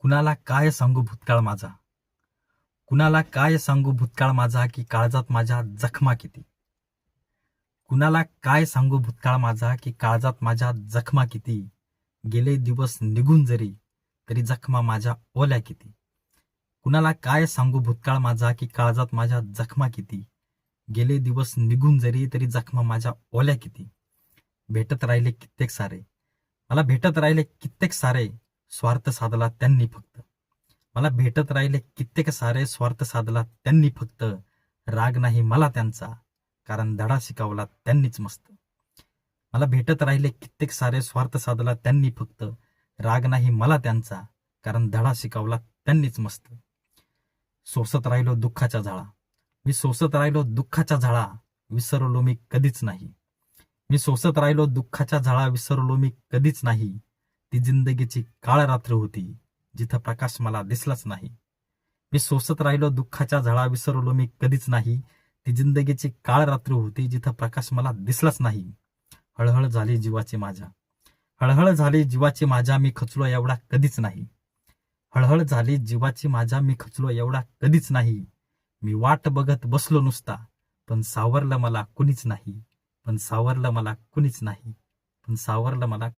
कुणाला काय सांगू भूतकाळ माझा, कुणाला काय सांगू भूतकाळ माझा की काळजात माझ्या जखमा किती. कुणाला काय सांगू भूतकाळ माझा की काळजात माझ्या जखमा किती. गेले दिवस निघून जरी तरी जखमा माझ्या ओल्या किती. कुणाला काय सांगू भूतकाळ माझा की काळजात माझ्या जखमा किती. गेले दिवस निघून जरी तरी जखमा माझ्या ओल्या किती. भेटत राहिले कित्येक सारे, मला भेटत राहिले कित्येक सारे, स्वार्थ साधला त्यांनी फक्त. मला भेटत राहिले कित्येक सारे, स्वार्थ साधला त्यांनी फक्त. राग नाही मला त्यांचा, कारण धडा शिकवला त्यांनीच मस्त. मला भेटत राहिले कित्येक सारे, स्वार्थ साधला त्यांनी फक्त. राग नाही मला त्यांचा, कारण धडा शिकवला त्यांनीच मस्त. सोसत राहिलो दुःखाच्या झळा, मी सोसत राहिलो दुःखाच्या झळा, विसरलो मी कधीच नाही. मी सोसत राहिलो दुःखाच्या झळा, विसरलो मी कधीच नाही. ती जिंदगीची काळ रात्र होती, जिथं प्रकाश मला दिसलाच नाही. मी सोसत राहिलो दुःखाच्या झळा, विसरलो मी कधीच नाही. ती जिंदगीची काळ रात्र होती, जिथं प्रकाश मला दिसलाच नाही. हळहळ झाली जीवाची माझ्या, हळहळ झाली जीवाची माझ्या, मी खचलो एवढा कधीच नाही. हळहळ झाली जीवाची माझ्या, मी खचलो एवढा कधीच नाही. मी वाट बघत बसलो नुसता, पण सावरलं मला कुणीच नाही. पण सावरलं मला कुणीच नाही. पण सावरलं मला